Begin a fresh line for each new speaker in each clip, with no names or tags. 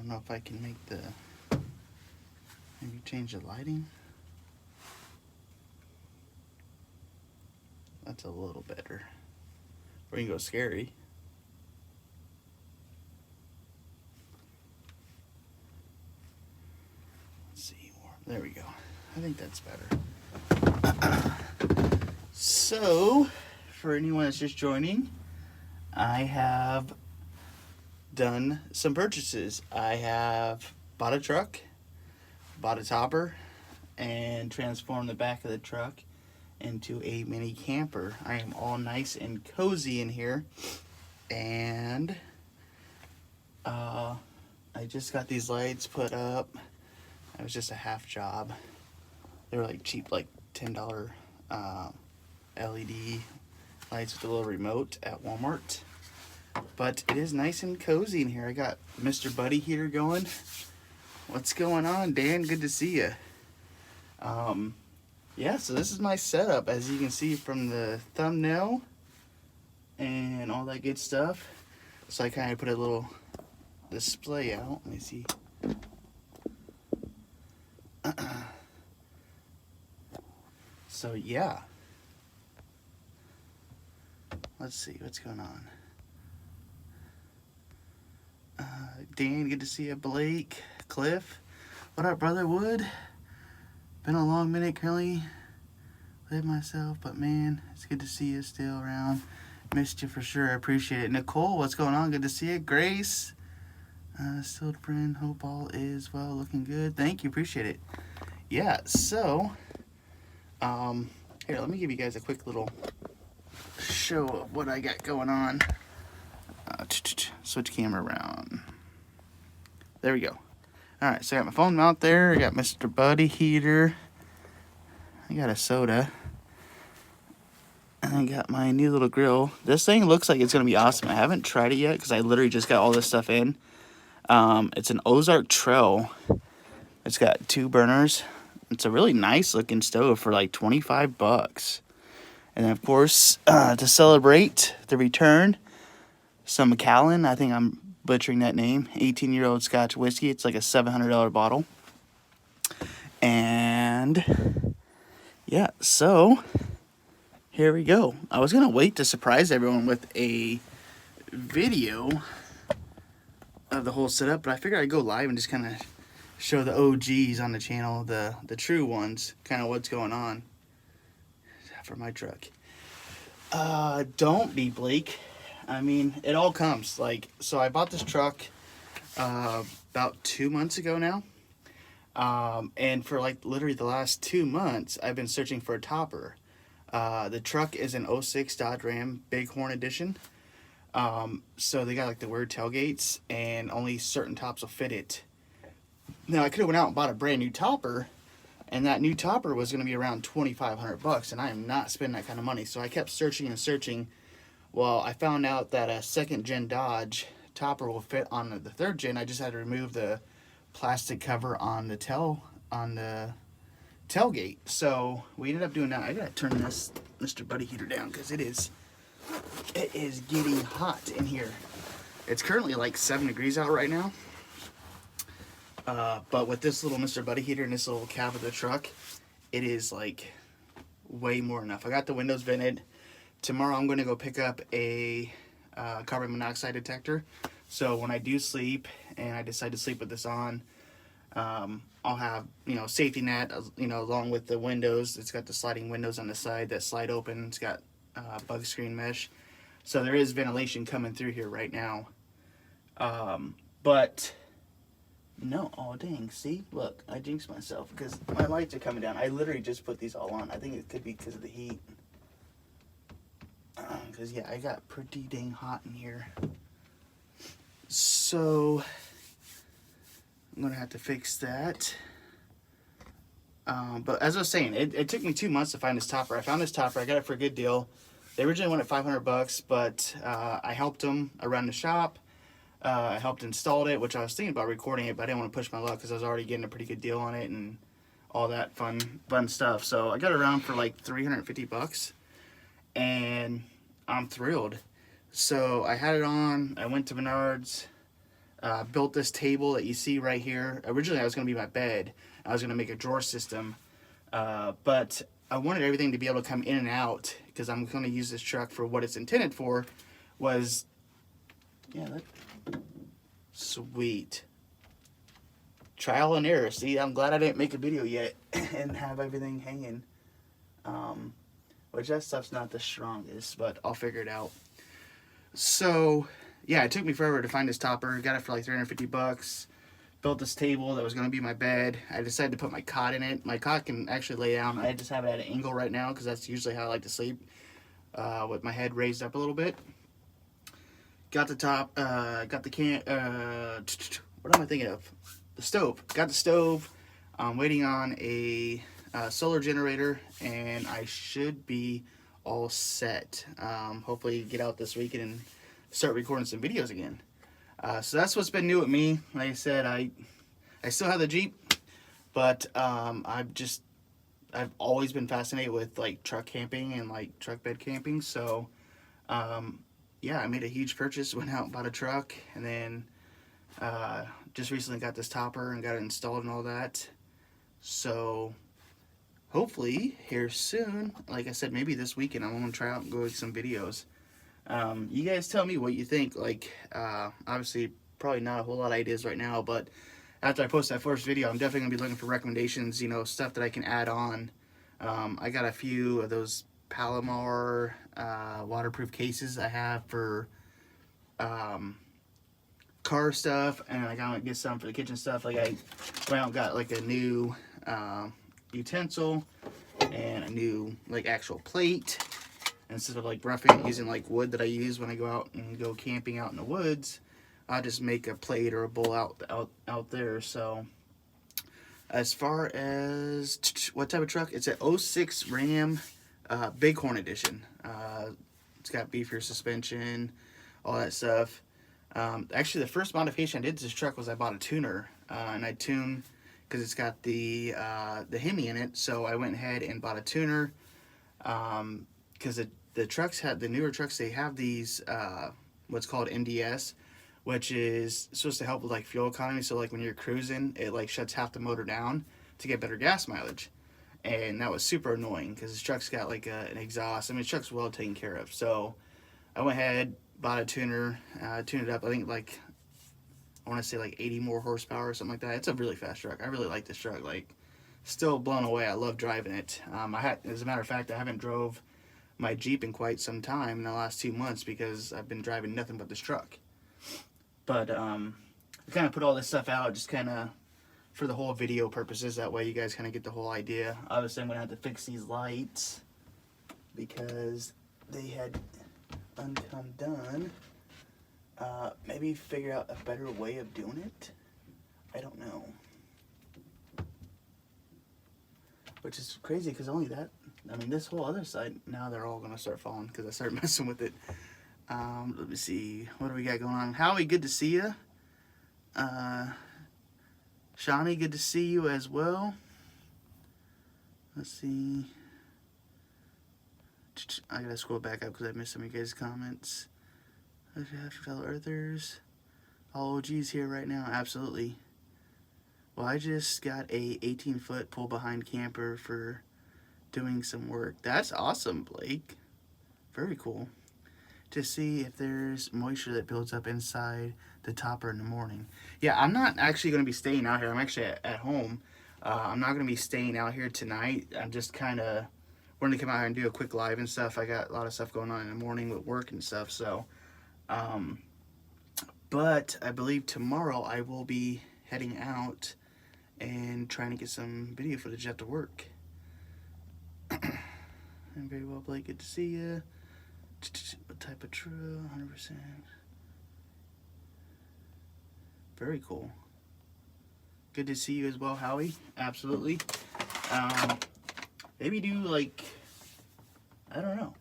don't know if I can make the, maybe change the lighting. That's a little better. Or you can go scary. Let's see more. There we go. I think that's better. So, for anyone that's just joining, I have done some purchases. I have bought a truck, bought a topper, and transformed the back of the truck into a mini camper. I am all nice and cozy in here, and I just got these lights put up. It was just a half job. They were like cheap, like $10 LED lights with a little remote at Walmart. But it is nice and cozy in here. I got Mr. Buddy heater going. What's going on, Dan? Good to see you. Yeah, so this is my setup, as you can see from the thumbnail and all that good stuff. So I kind of put a little display out. Let me see. So yeah. Let's see what's going on. Dan, good to see you. Blake, Cliff, what up, brother? Wood, been a long minute. Currently live myself, but man, it's good to see you still around. Missed you for sure. I appreciate it. Nicole, what's going on? Good to see you. Grace, still a friend. Hope all is well. Looking good. Thank you. Appreciate it. Yeah. So, here, let me give you guys a quick little show of what I got going on. Switch camera around. There we go. Alright, so I got my phone mount there. I got Mr. Buddy heater. I got a soda. And I got my new little grill. This thing looks like it's going to be awesome. I haven't tried it yet because I literally just got all this stuff in. It's an Ozark Trail. It's got 2 burners. It's a really nice looking stove for like $25. And then, of course, to celebrate the return, some Macallan. I think I'm butchering that name. 18-year-old Scotch whiskey. It's like a $700 bottle. And yeah, so here we go. I was gonna wait to surprise everyone with a video of the whole setup, but I figured I'd go live and just kind of show the OGs on the channel, the true ones, kind of what's going on for my truck. Don't be, Blake. I mean, it all comes. Like, so I bought this truck about 2 months ago now. And for like literally the last 2 months, I've been searching for a topper. The truck is an 06 Dodge Ram Bighorn Edition. So they got like the weird tailgates, and only certain tops will fit it. Now I could have went out and bought a brand new topper, and that new topper was going to be around $2,500, and I am not spending that kind of money. So I kept searching and searching. Well, I found out that a 2nd gen Dodge topper will fit on the 3rd gen. I just had to remove the plastic cover on the tailgate. So we ended up doing that. I gotta turn this Mr. Buddy heater down because it is getting hot in here. It's currently like 7 degrees out right now. But with this little Mr. Buddy heater and this little cab of the truck, it is like way more enough. I got the windows vented. Tomorrow I'm going to go pick up a carbon monoxide detector. So when I do sleep and I decide to sleep with this on, I'll have, safety net, along with the windows. It's got the sliding windows on the side that slide open. It's got bug screen mesh. So there is ventilation coming through here right now. But no, oh dang, see, look, I jinxed myself because my lights are coming down. I literally just put these all on. I think it could be because of the heat. Because, yeah, I got pretty dang hot in here. So, I'm going to have to fix that. But as I was saying, it took me 2 months to find this topper. I found this topper. I got it for a good deal. They originally went at $500, but I helped them around the shop. I helped install it, which I was thinking about recording it, but I didn't want to push my luck because I was already getting a pretty good deal on it and all that fun stuff. So I got it around for like $350. And I'm thrilled. So I had it on. I went to Menards. Built this table that you see right here. Originally, I was going to be my bed. I was going to make a drawer system, but I wanted everything to be able to come in and out because I'm going to use this truck for what it's intended for. Was, yeah, sweet. Trial and error. See, I'm glad I didn't make a video yet and have everything hanging. Which that stuff's not the strongest, but I'll figure it out. So, yeah, it took me forever to find this topper. Got it for like $350. Built this table that was going to be my bed. I decided to put my cot in it. My cot can actually lay down. I just have it at an angle right now because that's usually how I like to sleep, with my head raised up a little bit. Got the top, got the what am I thinking of? The stove. Got the stove. I'm waiting on a solar generator, and I should be all set. Hopefully get out this weekend and start recording some videos again. So that's what's been new with me. Like I said, I still have the Jeep, but I've always been fascinated with like truck camping and like truck bed camping. So yeah, I made a huge purchase, went out and bought a truck, and then just recently got this topper and got it installed and all that. So hopefully here soon, like I said, maybe this weekend I'm gonna try out and go with some videos. You guys tell me what you think. Like, obviously probably not a whole lot of ideas right now, but after I post that first video, I'm definitely gonna be looking for recommendations, you know, stuff that I can add on. I got a few of those Palomar waterproof cases I have for car stuff, and I gotta get some for the kitchen stuff. Like I went out and got like a new utensil and a new like actual plate. Instead of like roughing it using like wood that I use when I go out and go camping out in the woods, I'll just make a plate or a bowl out there. So as far as what type of truck, it's an 06 Ram Bighorn edition. It's got beefier suspension, all that stuff. Actually, the first modification I did to this truck was I bought a tuner, and I tuned because it's got the Hemi in it. So I went ahead and bought a tuner, because the trucks have, the newer trucks, they have these what's called MDS, which is supposed to help with like fuel economy. So like when you're cruising, it like shuts half the motor down to get better gas mileage, and that was super annoying because this truck's got like an exhaust. I mean, the truck's well taken care of. So I went ahead, bought a tuner, tuned it up. I think like, I want to say like 80 more horsepower or something like that. It's a really fast truck. I really like this truck. Like, still blown away. I love driving it. As a matter of fact, I haven't drove my Jeep in quite some time in the last 2 months because I've been driving nothing but this truck. But I kind of put all this stuff out just kind of for the whole video purposes. That way you guys kind of get the whole idea. Obviously, I'm going to have to fix these lights because they had uncome done. Maybe figure out a better way of doing it. I don't know. Which is crazy because only that, I mean, this whole other side, now they're all going to start falling because I started messing with it. Let me see. What do we got going on? Howie, good to see you. Shawnee, good to see you as well. Let's see. I got to scroll back up because I missed some of you guys' comments. Fellow Earthers. All OGs here right now. Absolutely. Well, I just got a 18-foot pull-behind camper for doing some work. That's awesome, Blake. Very cool. To see if there's moisture that builds up inside the topper in the morning. Yeah, I'm not actually going to be staying out here. I'm actually at home. I'm not going to be staying out here tonight. I'm just kind of wanted to come out here and do a quick live and stuff. I got a lot of stuff going on in the morning with work and stuff. So, but I believe tomorrow I will be heading out and trying to get some video footage after work. And very well, Blake. Good to see you. What type of true? 100%. Very cool. Good to see you as well, Howie. Absolutely. Maybe do like, I don't know.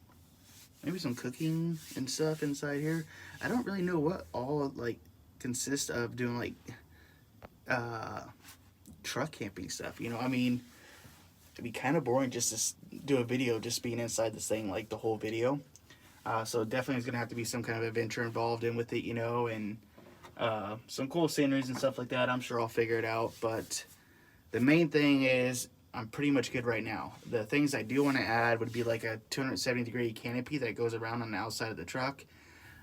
Maybe some cooking and stuff inside here. I don't really know what all like consists of doing like truck camping stuff. You know, I mean, it'd be kind of boring just to do a video just being inside this thing like the whole video. So definitely is gonna have to be some kind of adventure involved in with it, you know, and some cool sceneries and stuff like that. I'm sure I'll figure it out, but the main thing is I'm pretty much good right now. The things I do want to add would be like a 270-degree canopy that goes around on the outside of the truck.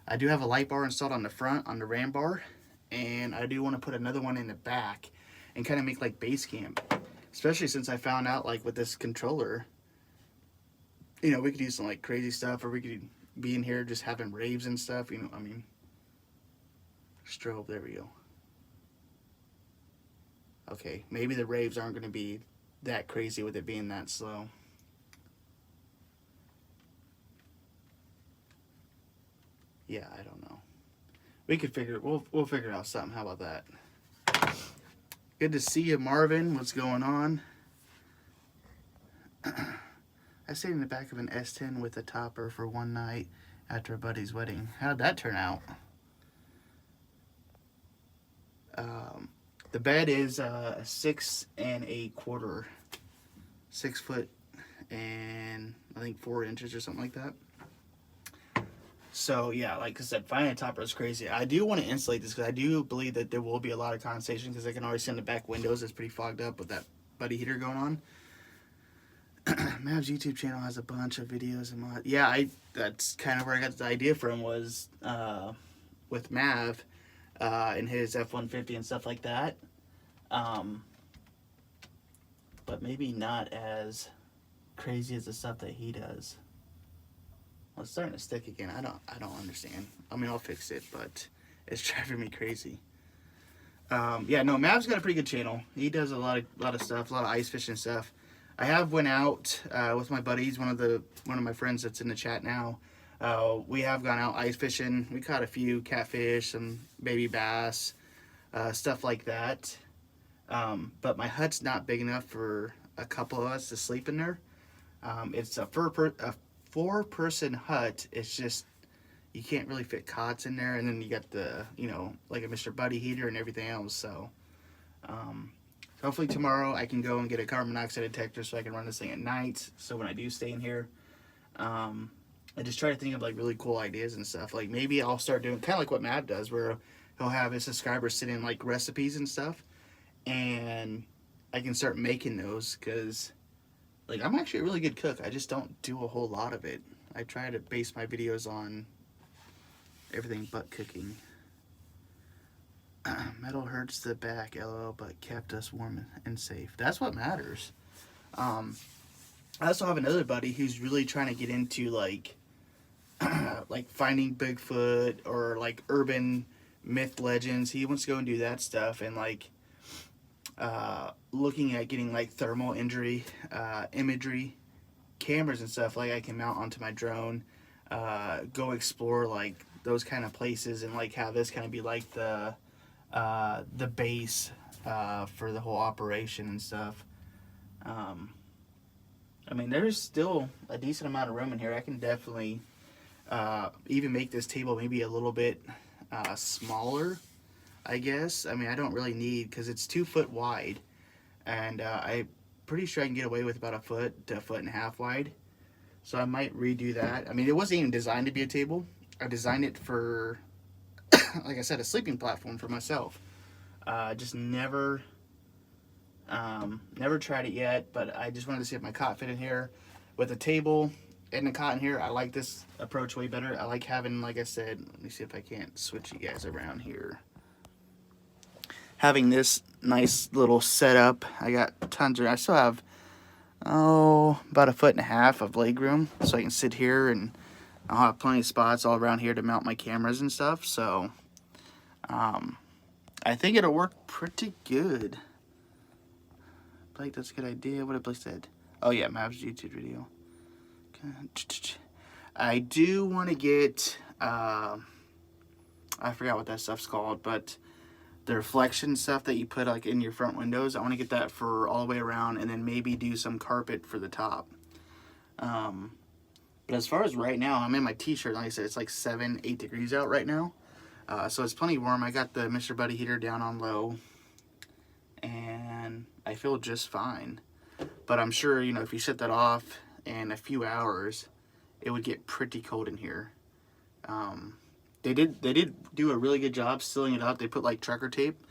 I do have a light bar installed on the front, on the ram bar, and I do want to put another one in the back and kind of make like base camp. Especially since I found out like with this controller, you know, we could do some like crazy stuff, or we could be in here just having raves and stuff, you know, I mean, strobe, there we go. Okay, maybe the raves aren't going to be that crazy with it being that slow. Yeah, I don't know. We could figure, we'll figure out something. How about that? Good to see you, Marvin. What's going on? I stayed in the back of an S10 with a topper for one night after a buddy's wedding. How'd that turn out? The bed is 6 1/4, 6 foot and I think 4 inches or something like that. So yeah, like I said, finding a topper is crazy. I do want to insulate this because I do believe that there will be a lot of condensation because I can already see in the back windows it's pretty fogged up with that buddy heater going on. Mav's YouTube channel has a bunch of videos and mods. Yeah, that's kind of where I got the idea from, was with Mav and his F-150 and stuff like that. But maybe not as crazy as the stuff that he does. Well, it's starting to stick again. I don't understand. I mean, I'll fix it, but it's driving me crazy. Yeah, no, Mav's got a pretty good channel. He does a lot of stuff, a lot of ice fishing stuff. I have went out with my buddies, one of my friends that's in the chat now. We have gone out ice fishing. We caught a few catfish, some baby bass, stuff like that. But my hut's not big enough for a couple of us to sleep in there. It's a four-person hut. It's just, you can't really fit cots in there, and then you got the, you know, like a Mr. Buddy heater and everything else. So hopefully tomorrow I can go and get a carbon monoxide detector so I can run this thing at night. So when I do stay in here, I just try to think of like really cool ideas and stuff. Like maybe I'll start doing kind of like what Matt does, where he'll have his subscribers send in like recipes and stuff, and I can start making those because like I'm actually a really good cook. I just don't do a whole lot of it. I try to base my videos on everything but cooking. Metal hurts the back, lol, but kept us warm and safe. That's what matters. I also have another buddy who's really trying to get into like like finding Bigfoot or like urban myth legends. He wants to go and do that stuff, and like looking at getting like thermal imagery cameras and stuff like I can mount onto my drone, go explore like those kind of places, and like have this kind of be like the base for the whole operation and stuff. I mean, there's still a decent amount of room in here. I can definitely even make this table maybe a little bit smaller, I guess. I mean, I don't really need, because it's 2 foot wide, and I'm pretty sure I can get away with about 1 foot to 1.5 foot wide. So I might redo that. I mean, it wasn't even designed to be a table. I designed it for, like I said, a sleeping platform for myself. Just never tried it yet, but I just wanted to see if my cot fit in here. With a table and a cot in here, I like this approach way better. I like having, like I said, let me see if I can't switch you guys around here. Having this nice little setup. I got tons of, I still have, about 1.5 foot of leg room, so I can sit here, and I'll have plenty of spots all around here to mount my cameras and stuff. So I think it'll work pretty good. Blake, that's a good idea. What did Blake said? Oh yeah, Mav's YouTube video. I do want to get, I forgot what that stuff's called, but the reflection stuff that you put like in your front windows, I want to get that for all the way around, and then maybe do some carpet for the top. But as far as right now, I'm in my t-shirt. Like I said, it's like 7-8 degrees out right now. So it's plenty warm. I got the Mr. Buddy heater down on low, and I feel just fine. But I'm sure, you know, if you shut that off in a few hours, it would get pretty cold in here. they did do a really good job sealing it up. They put like trucker tape,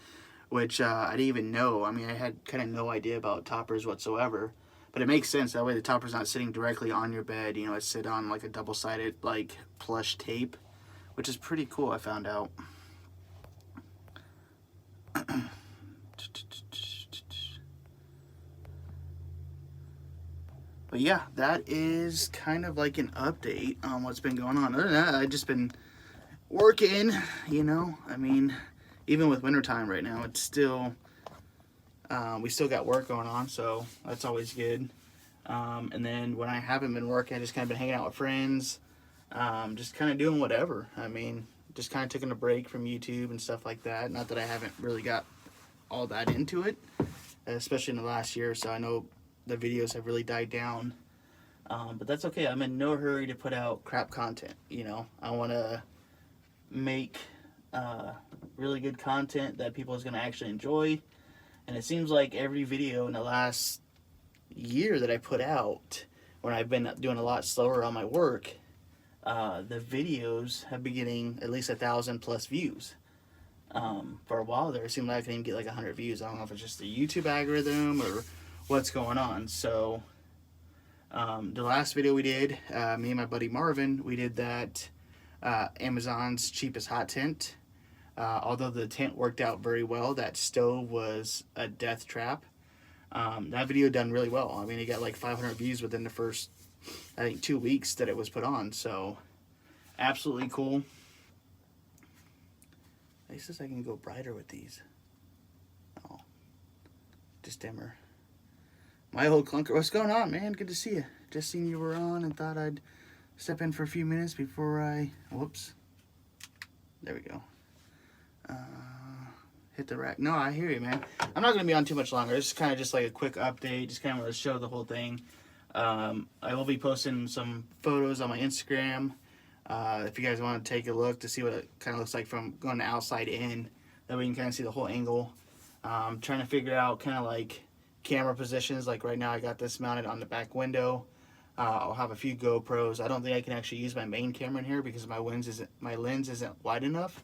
which I didn't even know. I mean, I had kind of no idea about toppers whatsoever. But it makes sense. That way the topper's not sitting directly on your bed. You know, it's sit on like a double-sided like plush tape, which is pretty cool, I found out. But yeah, that is kind of like an update on what's been going on. Other than that, I've just been working, you know. I mean, even with wintertime right now, it's still, we still got work going on, so that's always good. And then when I haven't been working, I just kind of been hanging out with friends, just kind of doing whatever. I mean, just kind of taking a break from YouTube and stuff like that. Not that I haven't really got all that into it, especially in the last year, so I know the videos have really died down. But that's okay. I'm in no hurry to put out crap content, you know. I want to make really good content that people is going to actually enjoy. And it seems like every video in the last year that I put out, when I've been doing a lot slower on my work, the videos have been getting at least 1,000+ views. For a while there, it seemed like I couldn't even get like 100 views. I don't know if it's just the YouTube algorithm or what's going on. So the last video we did, me and my buddy Marvin, we did that Amazon's cheapest hot tent. Although the tent worked out very well, that stove was a death trap. That video done really well. I mean, it got like 500 views within the first, I think, 2 weeks that it was put on. So absolutely cool. It says I can go brighter with these. Oh, just dimmer. My old clunker, what's going on, man? Good to see you. Just seen you were on and thought I'd step in for a few minutes before I, whoops. There we go. Hit the rack. No, I hear you, man. I'm not going to be on too much longer. It's kind of just like a quick update. Just kind of want to show the whole thing. I will be posting some photos on my Instagram. If you guys want to take a look to see what it kind of looks like from going to outside in. That way you can kind of see the whole angle. Trying to figure out kind of like camera positions. Like right now I got this mounted on the back window. I'll have a few GoPros. I don't think I can actually use my main camera in here because my lens isn't wide enough.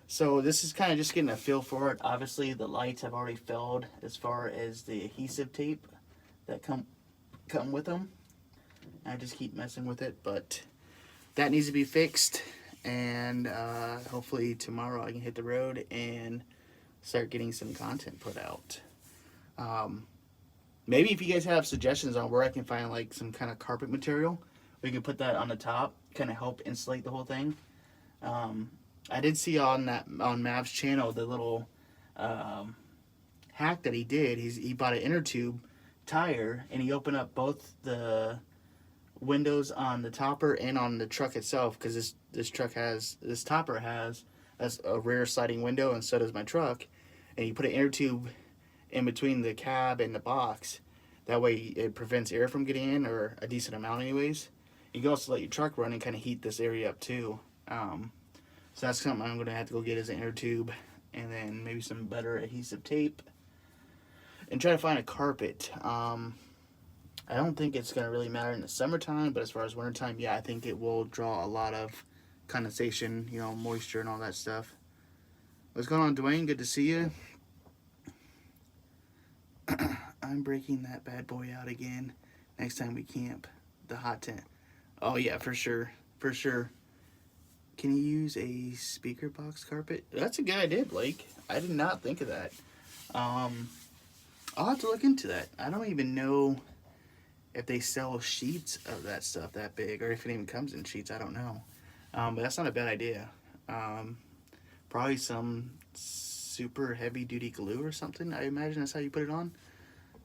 So this is kind of just getting a feel for it. Obviously the lights have already failed as far as the adhesive tape that come with them. I just keep messing with it, but that needs to be fixed, and hopefully tomorrow I can hit the road and start getting some content put out. Maybe if you guys have suggestions on where I can find like some kind of carpet material, we can put that on the top, kind of help insulate the whole thing. I did see on Mav's channel the little hack that he did. He bought an inner tube tire and he opened up both the windows on the topper and on the truck itself, because this topper has a rear sliding window, and so does my truck. And you put an inner tube in between the cab and the box. That way it prevents air from getting in, or a decent amount anyways. You can also let your truck run and kind of heat this area up too. So that's something I'm going to have to go get, as an inner tube, and then maybe some better adhesive tape, and try to find a carpet. I don't think it's going to really matter in the summertime, but as far as wintertime, yeah, I think it will draw a lot of condensation, you know, moisture and all that stuff. What's going on, Dwayne? Good to see you. I'm breaking that bad boy out again next time we camp. The hot tent. Oh yeah, for sure. For sure. Can you use a speaker box carpet? That's a good idea, Blake. I did not think of that. I'll have to look into that. I don't even know if they sell sheets of that stuff that big, or if it even comes in sheets. I don't know. But that's not a bad idea. Probably some super heavy duty glue or something. I imagine that's how you put it on.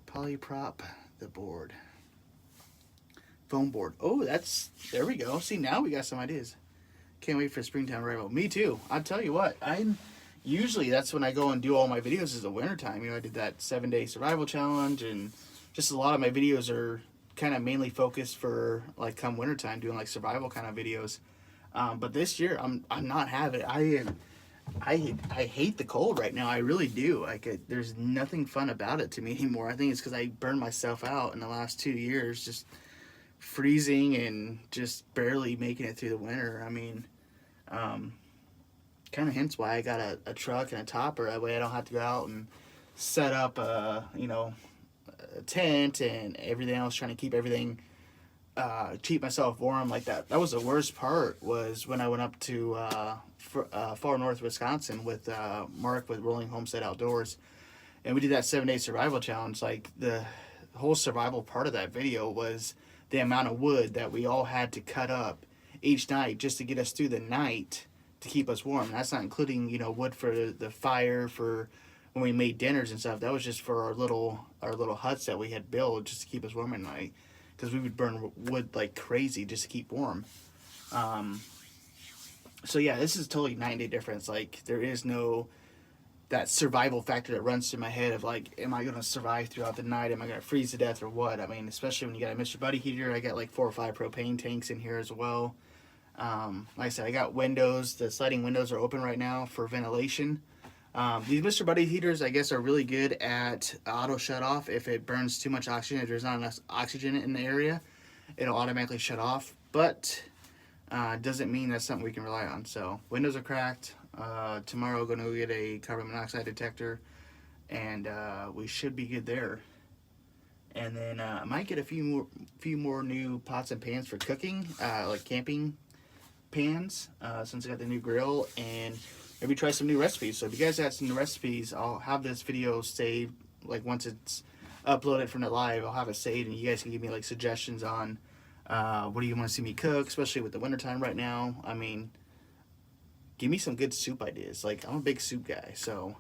Polyprop the board. Foam board. Oh, there we go. See, now we got some ideas. Can't wait for springtime arrival. Me too. I'll tell you what, usually that's when I go and do all my videos, is the wintertime. You know, I did that 7-day survival challenge, and just a lot of my videos are kind of mainly focused for like come wintertime, doing like survival kind of videos. But this year I'm not having it. I hate the cold right now. I really do. There's nothing fun about it to me anymore. I think it's because I burned myself out in the last 2 years, just freezing and just barely making it through the winter. I mean, kind of hence why I got a truck and a topper. That way I don't have to go out and set up a tent and everything else, trying to keep everything keep myself warm like that. That was the worst part, was when I went up to far north Wisconsin with Mark with Rolling Homestead Outdoors, and we did that 7-day survival challenge. Like, the whole survival part of that video was the amount of wood that we all had to cut up each night just to get us through the night to keep us warm. That's not including, wood for the fire, for when we made dinners and stuff. That was just for our little huts that we had built just to keep us warm at night, because we would burn wood like crazy just to keep warm. So yeah, this is totally 9-day difference. Like, there is no that survival factor that runs through my head of like, am I gonna survive throughout the night? Am I gonna freeze to death or what? I mean, especially when you got a Mr. Buddy heater. I got like 4 or 5 propane tanks in here as well. Like I said, I got windows. The sliding windows are open right now for ventilation. These Mr. Buddy heaters, I guess, are really good at auto shut off. If it burns too much oxygen, if there's not enough oxygen in the area, it'll automatically shut off. But doesn't mean that's something we can rely on. So windows are cracked. Tomorrow, going to go get a carbon monoxide detector, and we should be good there. And then I might get a few more new pots and pans for cooking, like camping pans, since I got the new grill, and maybe try some new recipes. So if you guys have some new recipes, I'll have this video saved. Like, once it's uploaded from the live, I'll have it saved, and you guys can give me like suggestions on what do you want to see me cook, especially with the wintertime right now. I mean, give me some good soup ideas. Like, I'm a big soup guy, so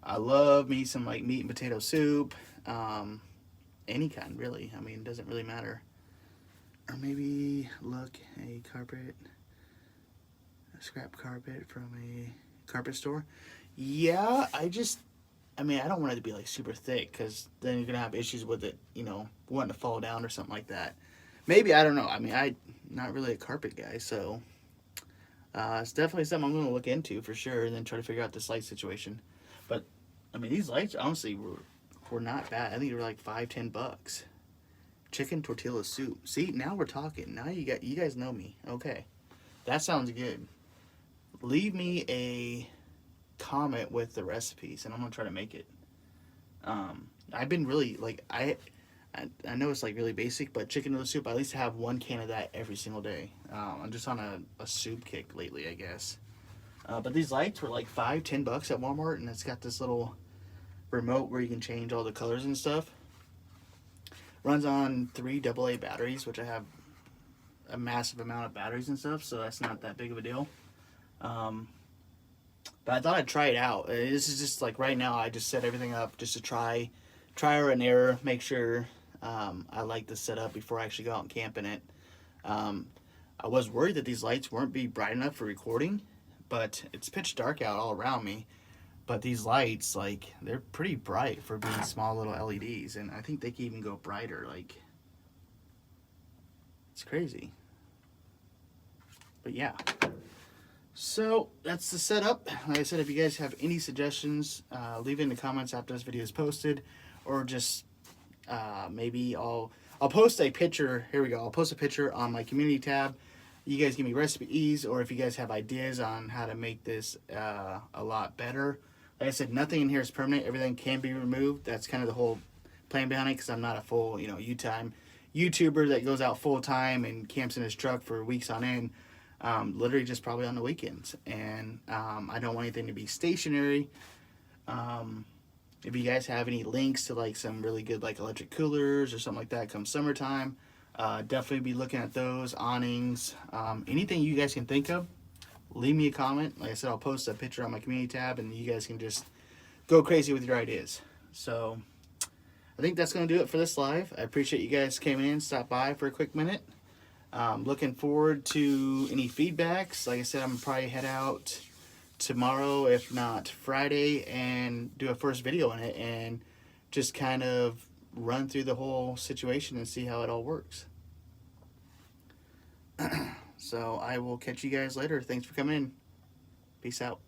I love me some like meat and potato soup, any kind really. I mean, it doesn't really matter. Or maybe look, a scrap carpet from a carpet store. Yeah, I don't want it to be like super thick, because then you're gonna have issues with it, wanting to fall down or something like that. Maybe, I don't know. I mean, I'm not really a carpet guy, so it's definitely something I'm going to look into for sure, and then try to figure out this light situation. But I mean, these lights honestly were not bad. I think they were like $5-10. Chicken tortilla soup. See, now we're talking. Now you guys know me. Okay, that sounds good. Leave me a comment with the recipes, and I'm gonna try to make it. I've been really like I know it's like really basic, but chicken noodle soup, I at least have 1 can of that every single day. I'm just on a soup kick lately, I guess. But these lights were like $5-10 at Walmart, and it's got this little remote where you can change all the colors and stuff. Runs on 3 AA batteries, which I have a massive amount of batteries and stuff, so that's not that big of a deal. But I thought I'd try it out. This is just like, right now I just set everything up just to try and error, make sure I like the setup before I actually go out and camp in it. I was worried that these lights weren't be bright enough for recording, but it's pitch dark out all around me. But these lights, like, they're pretty bright for being small little LEDs, and I think they can even go brighter. Like, it's crazy. But yeah. So that's the setup. Like I said, if you guys have any suggestions, leave it in the comments after this video is posted, or just maybe I'll post a picture. Here we go. I'll post a picture on my community tab. You guys give me recipes, or if you guys have ideas on how to make this a lot better. Like I said, nothing in here is permanent. Everything can be removed. That's kind of the whole plan behind it, because I'm not a full, YouTuber that goes out full time and camps in his truck for weeks on end. Literally just probably on the weekends. And I don't want anything to be stationary. If you guys have any links to like some really good like electric coolers or something like that come summertime, definitely be looking at those. Awnings, anything you guys can think of, leave me a comment. Like I said, I'll post a picture on my community tab, and you guys can just go crazy with your ideas. So I think that's going to do it for this live. I appreciate you guys coming in, stop by for a quick minute. Looking forward to any feedbacks. Like I said, I'm going to probably head out tomorrow, if not Friday, and do a first video on it, and just kind of run through the whole situation and see how it all works. So I will catch you guys later. Thanks for coming in. Peace out.